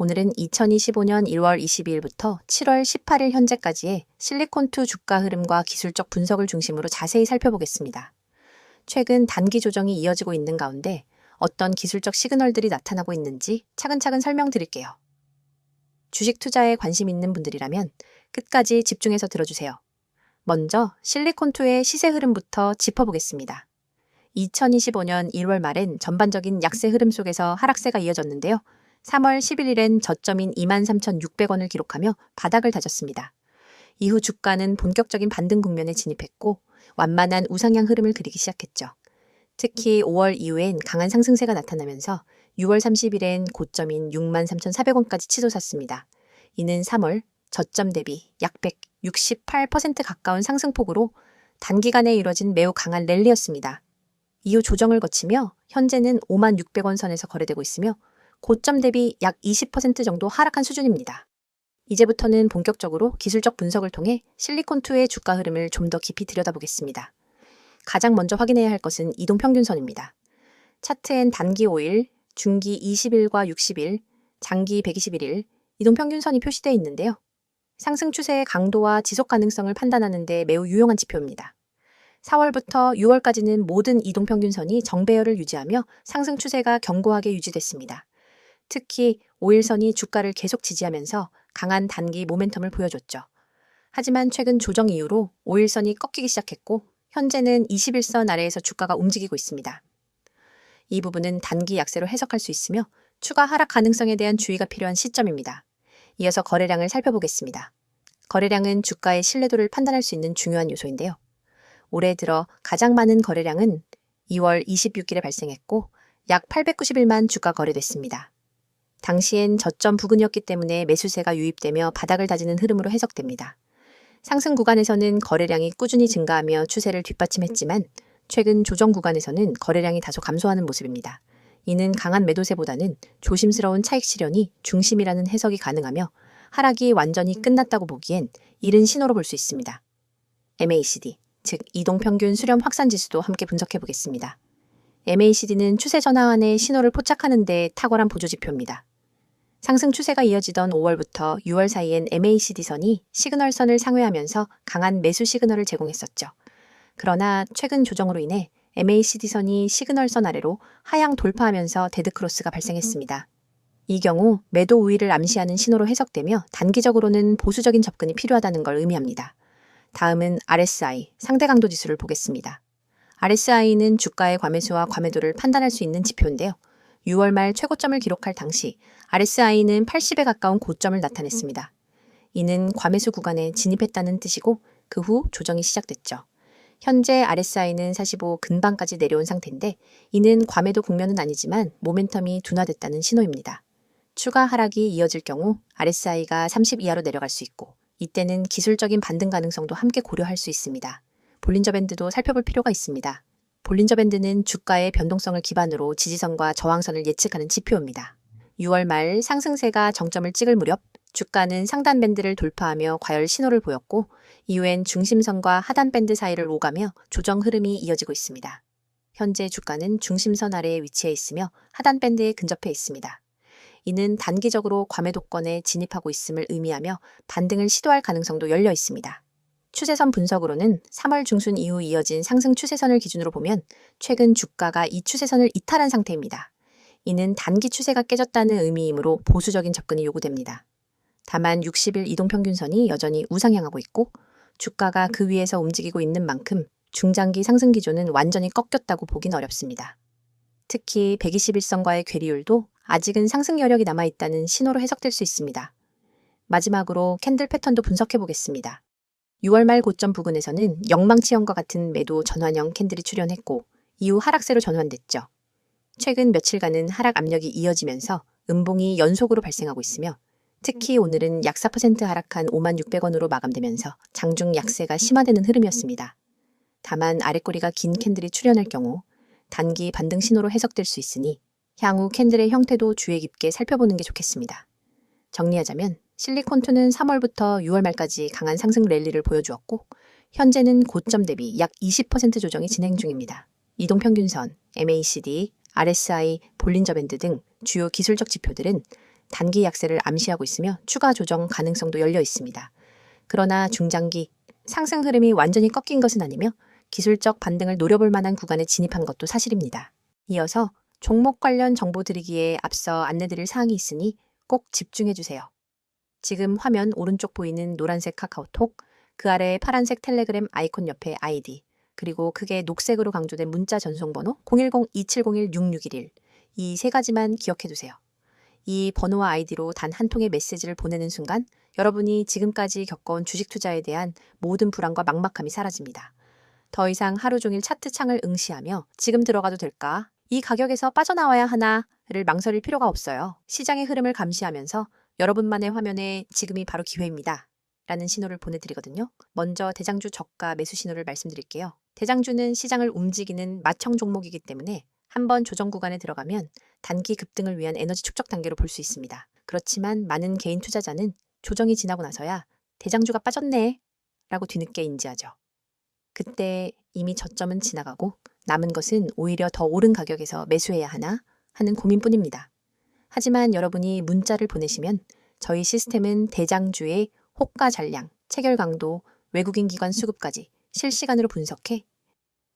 오늘은 2025년 1월 22일부터 7월 18일 현재까지의 실리콘2 주가 흐름과 기술적 분석을 중심으로 자세히 살펴보겠습니다. 최근 단기 조정이 이어지고 있는 가운데 어떤 기술적 시그널들이 나타나고 있는지 차근차근 설명드릴게요. 주식 투자에 관심 있는 분들이라면 끝까지 집중해서 들어주세요. 먼저 실리콘2의 시세 흐름부터 짚어보겠습니다. 2025년 1월 말엔 전반적인 약세 흐름 속에서 하락세가 이어졌는데요. 3월 11일엔 저점인 23,600원을 기록하며 바닥을 다졌습니다. 이후 주가는 본격적인 반등 국면에 진입했고 완만한 우상향 흐름을 그리기 시작했죠. 특히 5월 이후엔 강한 상승세가 나타나면서 6월 30일엔 고점인 63,400원까지 치솟았습니다. 이는 3월 저점 대비 약 168% 가까운 상승폭으로 단기간에 이뤄진 매우 강한 랠리였습니다. 이후 조정을 거치며 현재는 56,600원 선에서 거래되고 있으며 고점 대비 약 20% 정도 하락한 수준입니다. 이제부터는 본격적으로 기술적 분석을 통해 실리콘2의 주가 흐름을 좀 더 깊이 들여다보겠습니다. 가장 먼저 확인해야 할 것은 이동평균선입니다. 차트엔 단기 5일, 중기 20일과 60일, 장기 121일 이동평균선이 표시되어 있는데요. 상승 추세의 강도와 지속 가능성을 판단하는 데 매우 유용한 지표입니다. 4월부터 6월까지는 모든 이동평균선이 정배열을 유지하며 상승 추세가 견고하게 유지됐습니다. 특히 5일선이 주가를 계속 지지하면서 강한 단기 모멘텀을 보여줬죠. 하지만 최근 조정 이후로 5일선이 꺾이기 시작했고 현재는 21선 아래에서 주가가 움직이고 있습니다. 이 부분은 단기 약세로 해석할 수 있으며 추가 하락 가능성에 대한 주의가 필요한 시점입니다. 이어서 거래량을 살펴보겠습니다. 거래량은 주가의 신뢰도를 판단할 수 있는 중요한 요소인데요. 올해 들어 가장 많은 거래량은 2월 26일에 발생했고 약 891만 주가 거래됐습니다. 당시엔 저점 부근이었기 때문에 매수세가 유입되며 바닥을 다지는 흐름으로 해석됩니다. 상승 구간에서는 거래량이 꾸준히 증가하며 추세를 뒷받침했지만 최근 조정 구간에서는 거래량이 다소 감소하는 모습입니다. 이는 강한 매도세보다는 조심스러운 차익 실현이 중심이라는 해석이 가능하며 하락이 완전히 끝났다고 보기엔 이른 신호로 볼 수 있습니다. MACD, 즉 이동평균 수렴 확산지수도 함께 분석해 보겠습니다. MACD는 추세 전환의 신호를 포착하는 데 탁월한 보조지표입니다. 상승 추세가 이어지던 5월부터 6월 사이엔 MACD선이 시그널선을 상회하면서 강한 매수 시그널을 제공했었죠. 그러나 최근 조정으로 인해 MACD선이 시그널선 아래로 하향 돌파하면서 데드크로스가 발생했습니다. 이 경우 매도 우위를 암시하는 신호로 해석되며 단기적으로는 보수적인 접근이 필요하다는 걸 의미합니다. 다음은 RSI, 상대 강도 지수를 보겠습니다. RSI는 주가의 과매수와 과매도를 판단할 수 있는 지표인데요. 6월 말 최고점을 기록할 당시 RSI는 80에 가까운 고점을 나타냈습니다. 이는 과매수 구간에 진입했다는 뜻이고 그 후 조정이 시작됐죠. 현재 RSI는 45 근방까지 내려온 상태인데 이는 과매도 국면은 아니지만 모멘텀이 둔화됐다는 신호입니다. 추가 하락이 이어질 경우 RSI가 30 이하로 내려갈 수 있고 이때는 기술적인 반등 가능성도 함께 고려할 수 있습니다. 볼린저 밴드도 살펴볼 필요가 있습니다. 볼린저 밴드는 주가의 변동성을 기반으로 지지선과 저항선을 예측하는 지표입니다. 6월 말 상승세가 정점을 찍을 무렵 주가는 상단 밴드를 돌파하며 과열 신호를 보였고 이후엔 중심선과 하단 밴드 사이를 오가며 조정 흐름이 이어지고 있습니다. 현재 주가는 중심선 아래에 위치해 있으며 하단 밴드에 근접해 있습니다. 이는 단기적으로 과매도권에 진입하고 있음을 의미하며 반등을 시도할 가능성도 열려 있습니다. 추세선 분석으로는 3월 중순 이후 이어진 상승 추세선을 기준으로 보면 최근 주가가 이 추세선을 이탈한 상태입니다. 이는 단기 추세가 깨졌다는 의미이므로 보수적인 접근이 요구됩니다. 다만 60일 이동평균선이 여전히 우상향하고 있고 주가가 그 위에서 움직이고 있는 만큼 중장기 상승 기조는 완전히 꺾였다고 보긴 어렵습니다. 특히 121선과의 괴리율도 아직은 상승 여력이 남아있다는 신호로 해석될 수 있습니다. 마지막으로 캔들 패턴도 분석해 보겠습니다. 6월 말 고점 부근에서는 영망치형과 같은 매도 전환형 캔들이 출현했고 이후 하락세로 전환됐죠. 최근 며칠간은 하락 압력이 이어지면서 음봉이 연속으로 발생하고 있으며 특히 오늘은 약 4% 하락한 56,600원으로 마감되면서 장중 약세가 심화되는 흐름이었습니다. 다만 아랫꼬리가 긴 캔들이 출현할 경우 단기 반등 신호로 해석될 수 있으니 향후 캔들의 형태도 주의 깊게 살펴보는 게 좋겠습니다. 정리하자면 실리콘2는 3월부터 6월 말까지 강한 상승 랠리를 보여주었고 현재는 고점 대비 약 20% 조정이 진행 중입니다. 이동평균선, MACD, RSI, 볼린저 밴드 등 주요 기술적 지표들은 단기 약세를 암시하고 있으며 추가 조정 가능성도 열려 있습니다. 그러나 중장기 상승 흐름이 완전히 꺾인 것은 아니며 기술적 반등을 노려볼 만한 구간에 진입한 것도 사실입니다. 이어서 종목 관련 정보 드리기에 앞서 안내드릴 사항이 있으니 꼭 집중해 주세요. 지금 화면 오른쪽 보이는 노란색 카카오톡, 그 아래 파란색 텔레그램 아이콘 옆에 아이디, 그리고 크게 녹색으로 강조된 문자 전송번호 010-2701-6611, 이 세 가지만 기억해 두세요. 이 번호와 아이디로 단 한 통의 메시지를 보내는 순간 여러분이 지금까지 겪어온 주식 투자에 대한 모든 불안과 막막함이 사라집니다. 더 이상 하루 종일 차트 창을 응시하며 지금 들어가도 될까? 이 가격에서 빠져나와야 하나를 망설일 필요가 없어요. 시장의 흐름을 감시하면서 여러분만의 화면에 지금이 바로 기회입니다. 라는 신호를 보내드리거든요. 먼저 대장주 저가 매수 신호를 말씀드릴게요. 대장주는 시장을 움직이는 마청 종목이기 때문에 한번 조정 구간에 들어가면 단기 급등을 위한 에너지 축적 단계로 볼 수 있습니다. 그렇지만 많은 개인 투자자는 조정이 지나고 나서야 대장주가 빠졌네 라고 뒤늦게 인지하죠. 그때 이미 저점은 지나가고 남은 것은 오히려 더 오른 가격에서 매수해야 하나 하는 고민뿐입니다. 하지만 여러분이 문자를 보내시면 저희 시스템은 대장주의 호가 잔량, 체결 강도, 외국인 기관 수급까지 실시간으로 분석해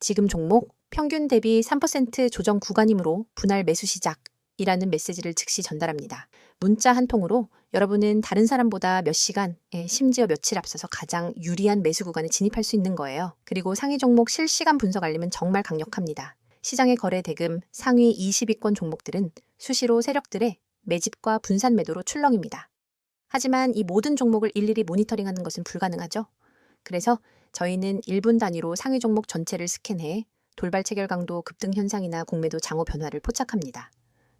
지금 종목 평균 대비 3% 조정 구간이므로 분할 매수 시작이라는 메시지를 즉시 전달합니다. 문자 한 통으로 여러분은 다른 사람보다 몇 시간, 심지어 며칠 앞서서 가장 유리한 매수 구간에 진입할 수 있는 거예요. 그리고 상위 종목 실시간 분석 알림은 정말 강력합니다. 시장의 거래 대금 상위 20위권 종목들은 수시로 세력들의 매집과 분산 매도로 출렁입니다. 하지만 이 모든 종목을 일일이 모니터링하는 것은 불가능하죠. 그래서 저희는 1분 단위로 상위 종목 전체를 스캔해 돌발 체결 강도 급등 현상이나 공매도 장호 변화를 포착합니다.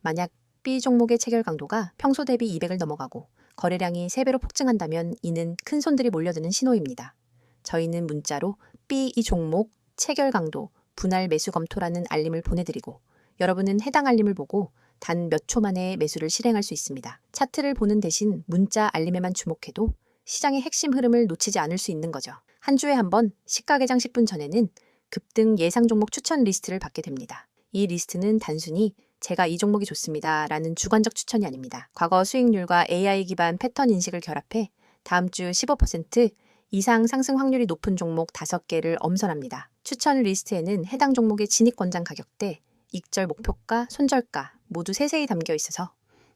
만약 B 종목의 체결 강도가 평소 대비 200을 넘어가고 거래량이 3배로 폭증한다면 이는 큰 손들이 몰려드는 신호입니다. 저희는 문자로 B 이 종목 체결 강도 분할 매수 검토라는 알림을 보내드리고 여러분은 해당 알림을 보고 단 몇 초 만에 매수를 실행할 수 있습니다. 차트를 보는 대신 문자 알림에만 주목해도 시장의 핵심 흐름을 놓치지 않을 수 있는 거죠. 한 주에 한 번 시가 개장 10분 전에는 급등 예상 종목 추천 리스트를 받게 됩니다. 이 리스트는 단순히 제가 이 종목이 좋습니다 라는 주관적 추천이 아닙니다. 과거 수익률과 AI 기반 패턴 인식을 결합해 다음 주 15% 이상 상승 확률이 높은 종목 5개를 엄선합니다. 추천 리스트에는 해당 종목의 진입권장 가격대, 익절 목표가, 손절가 모두 세세히 담겨 있어서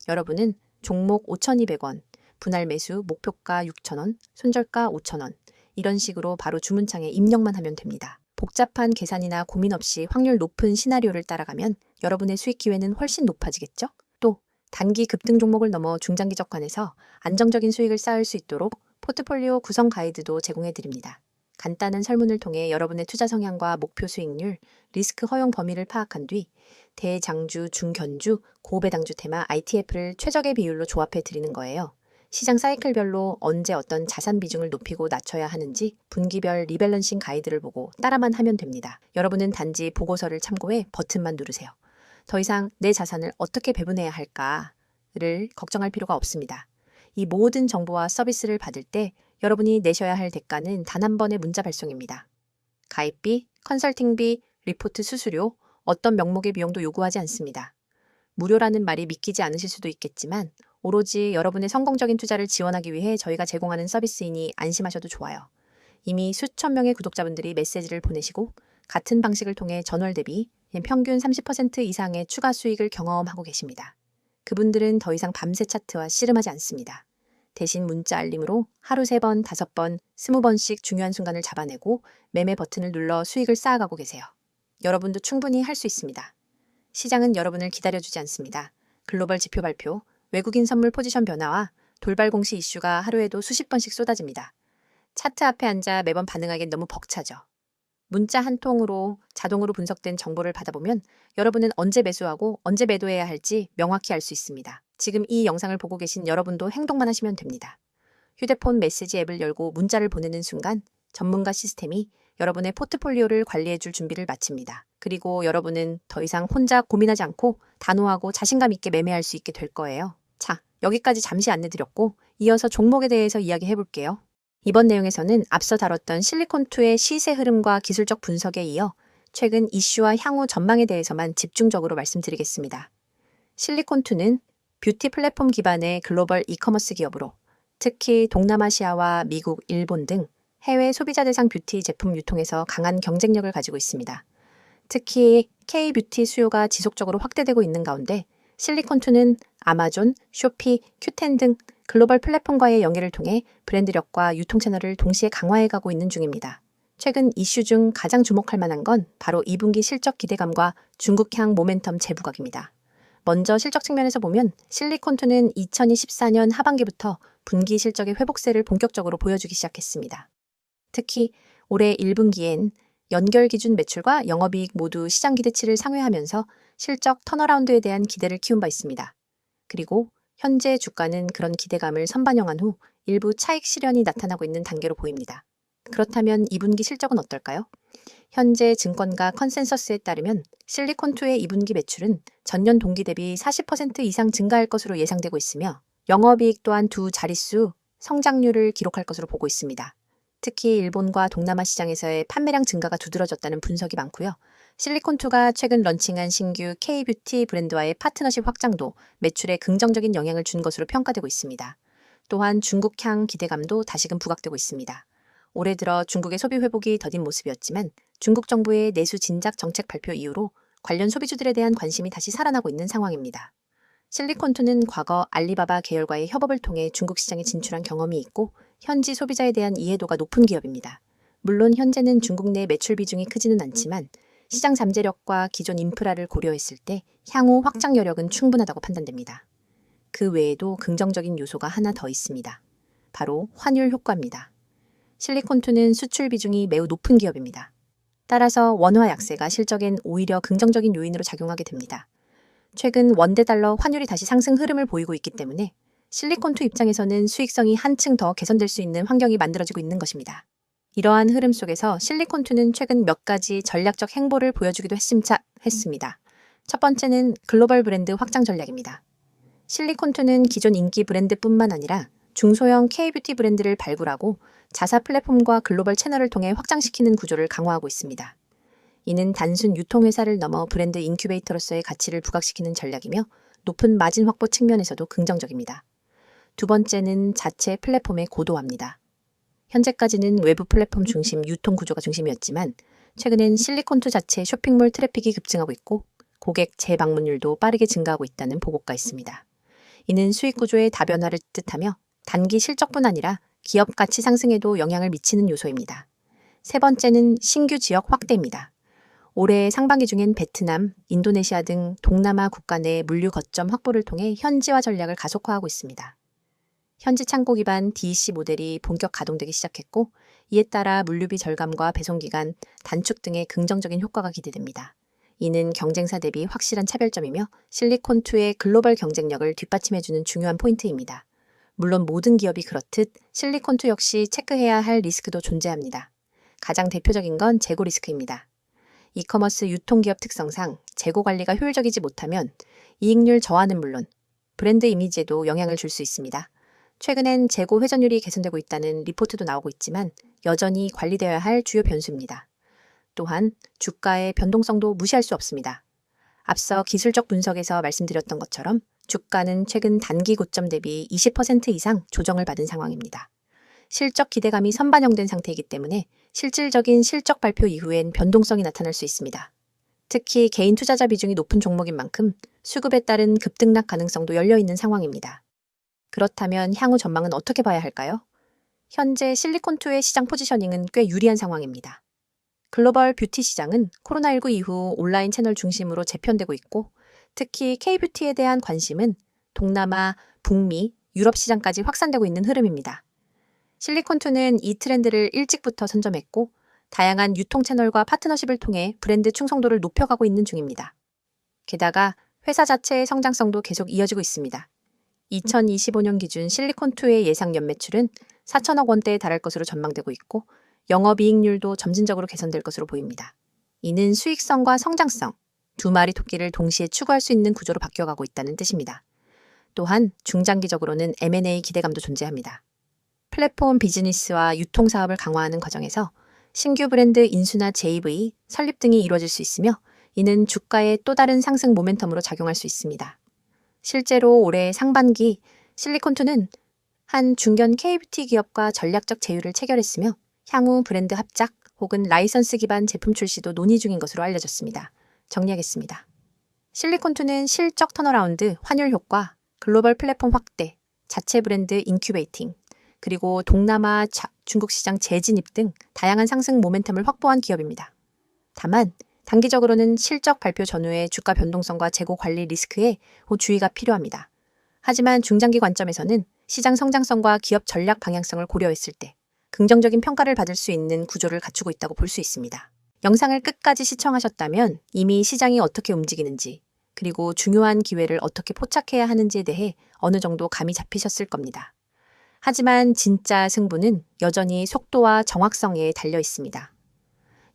여러분은 종목 5,200원, 분할 매수 목표가 6,000원, 손절가 5,000원 이런 식으로 바로 주문창에 입력만 하면 됩니다. 복잡한 계산이나 고민 없이 확률 높은 시나리오를 따라가면 여러분의 수익 기회는 훨씬 높아지겠죠? 또 단기 급등 종목을 넘어 중장기적 관에서 안정적인 수익을 쌓을 수 있도록 포트폴리오 구성 가이드도 제공해 드립니다. 간단한 설문을 통해 여러분의 투자 성향과 목표 수익률, 리스크 허용 범위를 파악한 뒤 대장주, 중견주, 고배당주 테마 ITF를 최적의 비율로 조합해 드리는 거예요. 시장 사이클별로 언제 어떤 자산 비중을 높이고 낮춰야 하는지 분기별 리밸런싱 가이드를 보고 따라만 하면 됩니다. 여러분은 단지 보고서를 참고해 버튼만 누르세요. 더 이상 내 자산을 어떻게 배분해야 할까를 걱정할 필요가 없습니다. 이 모든 정보와 서비스를 받을 때 여러분이 내셔야 할 대가는 단 한 번의 문자 발송입니다. 가입비, 컨설팅비, 리포트 수수료, 어떤 명목의 비용도 요구하지 않습니다. 무료라는 말이 믿기지 않으실 수도 있겠지만 오로지 여러분의 성공적인 투자를 지원하기 위해 저희가 제공하는 서비스이니 안심하셔도 좋아요. 이미 수천 명의 구독자분들이 메시지를 보내시고 같은 방식을 통해 전월 대비 평균 30% 이상의 추가 수익을 경험하고 계십니다. 그분들은 더 이상 밤새 차트와 씨름하지 않습니다. 대신 문자 알림으로 하루 3번, 5번, 20번씩 중요한 순간을 잡아내고 매매 버튼을 눌러 수익을 쌓아가고 계세요. 여러분도 충분히 할 수 있습니다. 시장은 여러분을 기다려주지 않습니다. 글로벌 지표 발표, 외국인 선물 포지션 변화와 돌발 공시 이슈가 하루에도 수십 번씩 쏟아집니다. 차트 앞에 앉아 매번 반응하기엔 너무 벅차죠. 문자 한 통으로 자동으로 분석된 정보를 받아보면 여러분은 언제 매수하고 언제 매도해야 할지 명확히 알 수 있습니다. 지금 이 영상을 보고 계신 여러분도 행동만 하시면 됩니다. 휴대폰 메시지 앱을 열고 문자를 보내는 순간 전문가 시스템이 여러분의 포트폴리오를 관리해줄 준비를 마칩니다. 그리고 여러분은 더 이상 혼자 고민하지 않고 단호하고 자신감 있게 매매할 수 있게 될 거예요. 자, 여기까지 잠시 안내드렸고 이어서 종목에 대해서 이야기해 볼게요. 이번 내용에서는 앞서 다뤘던 실리콘2의 시세 흐름과 기술적 분석에 이어 최근 이슈와 향후 전망에 대해서만 집중적으로 말씀드리겠습니다. 실리콘2는 뷰티 플랫폼 기반의 글로벌 이커머스 기업으로 특히 동남아시아와 미국, 일본 등 해외 소비자 대상 뷰티 제품 유통에서 강한 경쟁력을 가지고 있습니다. 특히 K-뷰티 수요가 지속적으로 확대되고 있는 가운데 실리콘2는 아마존, 쇼피, 큐텐 등 글로벌 플랫폼과의 연계를 통해 브랜드력과 유통 채널을 동시에 강화해 가고 있는 중입니다. 최근 이슈 중 가장 주목할 만한 건 바로 2분기 실적 기대감과 중국향 모멘텀 재부각입니다. 먼저 실적 측면에서 보면 실리콘2는 2024년 하반기부터 분기 실적의 회복세를 본격적으로 보여주기 시작했습니다. 특히 올해 1분기엔 연결 기준 매출과 영업이익 모두 시장 기대치를 상회하면서 실적 턴어라운드에 대한 기대를 키운 바 있습니다. 그리고 현재 주가는 그런 기대감을 선반영한 후 일부 차익 실현이 나타나고 있는 단계로 보입니다. 그렇다면 2분기 실적은 어떨까요? 현재 증권가 컨센서스에 따르면 실리콘2의 2분기 매출은 전년 동기 대비 40% 이상 증가할 것으로 예상되고 있으며 영업이익 또한 두 자릿수 성장률을 기록할 것으로 보고 있습니다. 특히 일본과 동남아 시장에서의 판매량 증가가 두드러졌다는 분석이 많고요. 실리콘2가 최근 런칭한 신규 K-뷰티 브랜드와의 파트너십 확장도 매출에 긍정적인 영향을 준 것으로 평가되고 있습니다. 또한 중국향 기대감도 다시금 부각되고 있습니다. 올해 들어 중국의 소비 회복이 더딘 모습이었지만 중국 정부의 내수 진작 정책 발표 이후로 관련 소비주들에 대한 관심이 다시 살아나고 있는 상황입니다. 실리콘2는 과거 알리바바 계열과의 협업을 통해 중국 시장에 진출한 경험이 있고 현지 소비자에 대한 이해도가 높은 기업입니다. 물론 현재는 중국 내 매출 비중이 크지는 않지만 시장 잠재력과 기존 인프라를 고려했을 때 향후 확장 여력은 충분하다고 판단됩니다. 그 외에도 긍정적인 요소가 하나 더 있습니다. 바로 환율 효과입니다. 실리콘2는 수출 비중이 매우 높은 기업입니다. 따라서 원화 약세가 실적엔 오히려 긍정적인 요인으로 작용하게 됩니다. 최근 원대 달러 환율이 다시 상승 흐름을 보이고 있기 때문에 실리콘2 입장에서는 수익성이 한층 더 개선될 수 있는 환경이 만들어지고 있는 것입니다. 이러한 흐름 속에서 실리콘2는 최근 몇 가지 전략적 행보를 보여주기도 했습니다. 첫 번째는 글로벌 브랜드 확장 전략입니다. 실리콘2는 기존 인기 브랜드뿐만 아니라 중소형 K-뷰티 브랜드를 발굴하고 자사 플랫폼과 글로벌 채널을 통해 확장시키는 구조를 강화하고 있습니다. 이는 단순 유통회사를 넘어 브랜드 인큐베이터로서의 가치를 부각시키는 전략이며 높은 마진 확보 측면에서도 긍정적입니다. 두 번째는 자체 플랫폼의 고도화입니다. 현재까지는 외부 플랫폼 중심 유통 구조가 중심이었지만 최근엔 실리콘2 자체 쇼핑몰 트래픽이 급증하고 있고 고객 재방문율도 빠르게 증가하고 있다는 보고가 있습니다. 이는 수익 구조의 다변화를 뜻하며 단기 실적뿐 아니라 기업 가치 상승에도 영향을 미치는 요소입니다. 세 번째는 신규 지역 확대입니다. 올해 상반기 중엔 베트남, 인도네시아 등 동남아 국가 내 물류 거점 확보를 통해 현지화 전략을 가속화하고 있습니다. 현지 창고 기반 DEC 모델이 본격 가동되기 시작했고 이에 따라 물류비 절감과 배송기간 단축 등의 긍정적인 효과가 기대됩니다. 이는 경쟁사 대비 확실한 차별점이며 실리콘2의 글로벌 경쟁력을 뒷받침해주는 중요한 포인트입니다. 물론 모든 기업이 그렇듯 실리콘2 역시 체크해야 할 리스크도 존재합니다. 가장 대표적인 건 재고 리스크입니다. 이커머스 유통기업 특성상 재고 관리가 효율적이지 못하면 이익률 저하는 물론 브랜드 이미지에도 영향을 줄 수 있습니다. 최근엔 재고 회전율이 개선되고 있다는 리포트도 나오고 있지만 여전히 관리되어야 할 주요 변수입니다. 또한 주가의 변동성도 무시할 수 없습니다. 앞서 기술적 분석에서 말씀드렸던 것처럼 주가는 최근 단기 고점 대비 20% 이상 조정을 받은 상황입니다. 실적 기대감이 선반영된 상태이기 때문에 실질적인 실적 발표 이후엔 변동성이 나타날 수 있습니다. 특히 개인 투자자 비중이 높은 종목인 만큼 수급에 따른 급등락 가능성도 열려있는 상황입니다. 그렇다면 향후 전망은 어떻게 봐야 할까요? 현재 실리콘2의 시장 포지셔닝은 꽤 유리한 상황입니다. 글로벌 뷰티 시장은 코로나19 이후 온라인 채널 중심으로 재편되고 있고 특히 K-뷰티에 대한 관심은 동남아, 북미, 유럽 시장까지 확산되고 있는 흐름입니다. 실리콘2는 이 트렌드를 일찍부터 선점했고 다양한 유통 채널과 파트너십을 통해 브랜드 충성도를 높여가고 있는 중입니다. 게다가 회사 자체의 성장성도 계속 이어지고 있습니다. 2025년 기준 실리콘2의 예상 연매출은 4천억 원대에 달할 것으로 전망되고 있고 영업이익률도 점진적으로 개선될 것으로 보입니다. 이는 수익성과 성장성, 두 마리 토끼를 동시에 추구할 수 있는 구조로 바뀌어가고 있다는 뜻입니다. 또한 중장기적으로는 M&A 기대감도 존재합니다. 플랫폼 비즈니스와 유통 사업을 강화하는 과정에서 신규 브랜드 인수나 JV, 설립 등이 이루어질 수 있으며 이는 주가의 또 다른 상승 모멘텀으로 작용할 수 있습니다. 실제로 올해 상반기 실리콘2는 한 중견 K뷰티 기업과 전략적 제휴를 체결했으며 향후 브랜드 합작 혹은 라이선스 기반 제품 출시도 논의 중인 것으로 알려졌습니다. 정리하겠습니다. 실리콘2는 실적 턴어라운드, 환율 효과, 글로벌 플랫폼 확대, 자체 브랜드 인큐베이팅, 그리고 동남아, 중국 시장 재진입 등 다양한 상승 모멘텀을 확보한 기업입니다. 다만 단기적으로는 실적 발표 전후의 주가 변동성과 재고 관리 리스크에 주의가 필요합니다. 하지만 중장기 관점에서는 시장 성장성과 기업 전략 방향성을 고려했을 때 긍정적인 평가를 받을 수 있는 구조를 갖추고 있다고 볼 수 있습니다. 영상을 끝까지 시청하셨다면 이미 시장이 어떻게 움직이는지, 그리고 중요한 기회를 어떻게 포착해야 하는지에 대해 어느 정도 감이 잡히셨을 겁니다. 하지만 진짜 승부는 여전히 속도와 정확성에 달려 있습니다.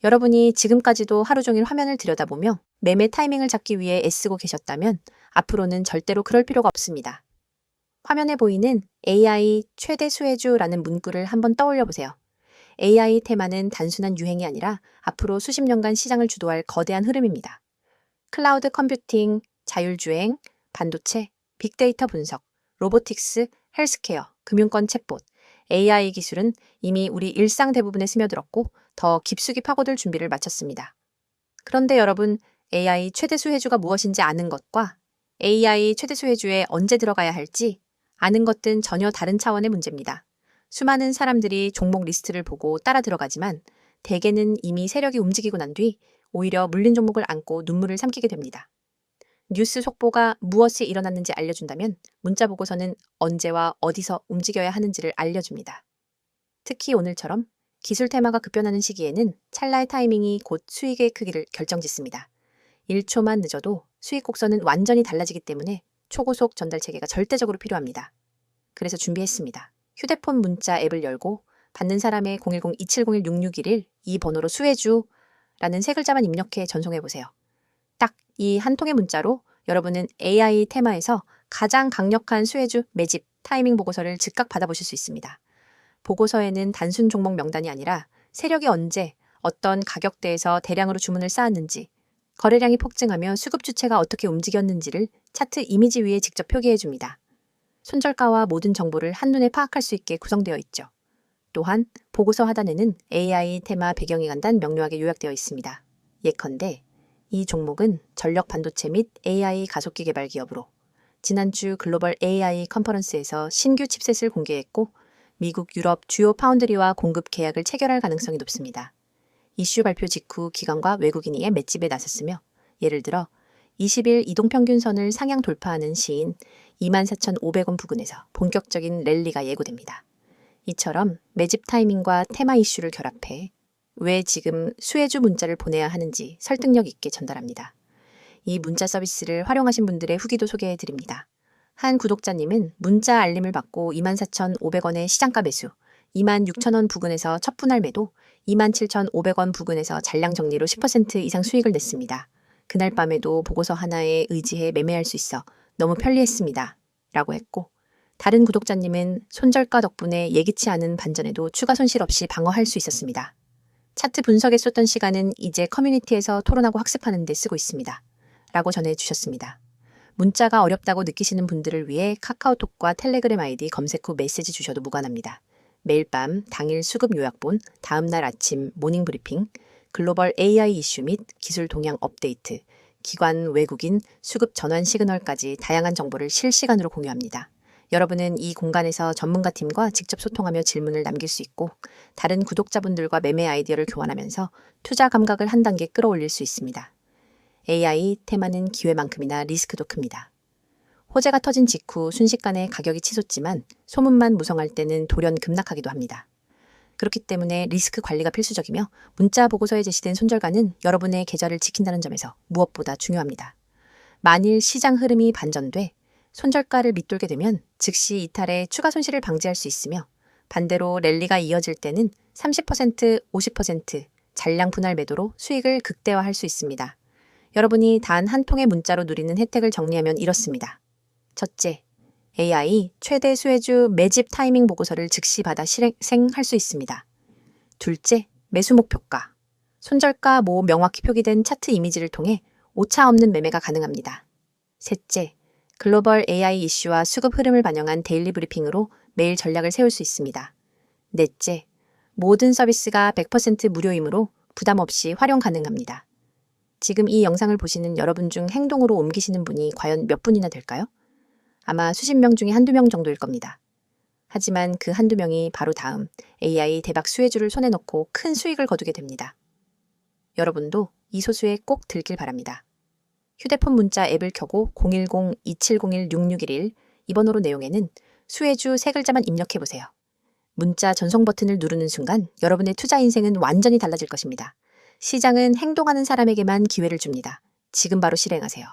여러분이 지금까지도 하루 종일 화면을 들여다보며 매매 타이밍을 잡기 위해 애쓰고 계셨다면 앞으로는 절대로 그럴 필요가 없습니다. 화면에 보이는 AI 최대 수혜주라는 문구를 한번 떠올려 보세요. AI 테마는 단순한 유행이 아니라 앞으로 수십 년간 시장을 주도할 거대한 흐름입니다. 클라우드 컴퓨팅, 자율주행, 반도체, 빅데이터 분석, 로보틱스, 헬스케어, 금융권 챗봇, AI 기술은 이미 우리 일상 대부분에 스며들었고 더 깊숙이 파고들 준비를 마쳤습니다. 그런데 여러분, AI 최대 수혜주가 무엇인지 아는 것과 AI 최대 수혜주에 언제 들어가야 할지 아는 것은 전혀 다른 차원의 문제입니다. 수많은 사람들이 종목 리스트를 보고 따라 들어가지만 대개는 이미 세력이 움직이고 난 뒤 오히려 물린 종목을 안고 눈물을 삼키게 됩니다. 뉴스 속보가 무엇이 일어났는지 알려준다면 문자 보고서는 언제와 어디서 움직여야 하는지를 알려줍니다. 특히 오늘처럼 기술 테마가 급변하는 시기에는 찰나의 타이밍이 곧 수익의 크기를 결정짓습니다. 1초만 늦어도 수익 곡선은 완전히 달라지기 때문에 초고속 전달 체계가 절대적으로 필요합니다. 그래서 준비했습니다. 휴대폰 문자 앱을 열고 받는 사람의 010-2701-6611 이 번호로 수혜주라는 세 글자만 입력해 전송해보세요. 딱 이 한 통의 문자로 여러분은 AI 테마에서 가장 강력한 수혜주 매집 타이밍 보고서를 즉각 받아보실 수 있습니다. 보고서에는 단순 종목 명단이 아니라 세력이 언제 어떤 가격대에서 대량으로 주문을 쌓았는지, 거래량이 폭증하며 수급 주체가 어떻게 움직였는지를 차트 이미지 위에 직접 표기해줍니다. 손절가와 모든 정보를 한눈에 파악할 수 있게 구성되어 있죠. 또한 보고서 하단에는 AI 테마 배경이 간단 명료하게 요약되어 있습니다. 예컨대 이 종목은 전력 반도체 및 AI 가속기 개발 기업으로 지난주 글로벌 AI 컨퍼런스에서 신규 칩셋을 공개했고 미국, 유럽 주요 파운드리와 공급 계약을 체결할 가능성이 높습니다. 이슈 발표 직후 기관과 외국인이 맷집에 나섰으며 예를 들어 20일 이동평균선을 상향 돌파하는 시인 24,500원 부근에서 본격적인 랠리가 예고됩니다. 이처럼 매집 타이밍과 테마 이슈를 결합해 왜 지금 수혜주 문자를 보내야 하는지 설득력 있게 전달합니다. 이 문자 서비스를 활용하신 분들의 후기도 소개해드립니다. 한 구독자님은 문자 알림을 받고 24,500원의 시장가 매수, 26,000원 부근에서 첫 분할 매도, 27,500원 부근에서 잔량 정리로 10% 이상 수익을 냈습니다. 그날 밤에도 보고서 하나에 의지해 매매할 수 있어 너무 편리했습니다. 라고 했고, 다른 구독자님은 손절가 덕분에 예기치 않은 반전에도 추가 손실 없이 방어할 수 있었습니다. 차트 분석에 쏟던 시간은 이제 커뮤니티에서 토론하고 학습하는 데 쓰고 있습니다. 라고 전해주셨습니다. 문자가 어렵다고 느끼시는 분들을 위해 카카오톡과 텔레그램 아이디 검색 후 메시지 주셔도 무관합니다. 매일 밤 당일 수급 요약본, 다음날 아침 모닝 브리핑, 글로벌 AI 이슈 및 기술 동향 업데이트, 기관, 외국인, 수급 전환 시그널까지 다양한 정보를 실시간으로 공유합니다. 여러분은 이 공간에서 전문가팀과 직접 소통하며 질문을 남길 수 있고 다른 구독자분들과 매매 아이디어를 교환하면서 투자 감각을 한 단계 끌어올릴 수 있습니다. AI 테마는 기회만큼이나 리스크도 큽니다. 호재가 터진 직후 순식간에 가격이 치솟지만 소문만 무성할 때는 돌연 급락하기도 합니다. 그렇기 때문에 리스크 관리가 필수적이며 문자 보고서에 제시된 손절가는 여러분의 계좌를 지킨다는 점에서 무엇보다 중요합니다. 만일 시장 흐름이 반전돼 손절가를 밑돌게 되면 즉시 이탈해 추가 손실을 방지할 수 있으며 반대로 랠리가 이어질 때는 30%, 50% 잔량 분할 매도로 수익을 극대화할 수 있습니다. 여러분이 단 한 통의 문자로 누리는 혜택을 정리하면 이렇습니다. 첫째, AI 최대 수혜주 매집 타이밍 보고서를 즉시 받아 실행할 수 있습니다. 둘째, 매수 목표가. 손절가 명확히 표기된 차트 이미지를 통해 오차 없는 매매가 가능합니다. 셋째, 글로벌 AI 이슈와 수급 흐름을 반영한 데일리 브리핑으로 매일 전략을 세울 수 있습니다. 넷째, 모든 서비스가 100% 무료이므로 부담 없이 활용 가능합니다. 지금 이 영상을 보시는 여러분 중 행동으로 옮기시는 분이 과연 몇 분이나 될까요? 아마 수십 명 중에 한두 명 정도일 겁니다. 하지만 그 한두 명이 바로 다음 AI 대박 수혜주를 손에 넣고 큰 수익을 거두게 됩니다. 여러분도 이 소수에 꼭 들길 바랍니다. 휴대폰 문자 앱을 켜고 010-2701-6611 이 번호로 내용에는 수혜주 세 글자만 입력해보세요. 문자 전송 버튼을 누르는 순간 여러분의 투자 인생은 완전히 달라질 것입니다. 시장은 행동하는 사람에게만 기회를 줍니다. 지금 바로 실행하세요.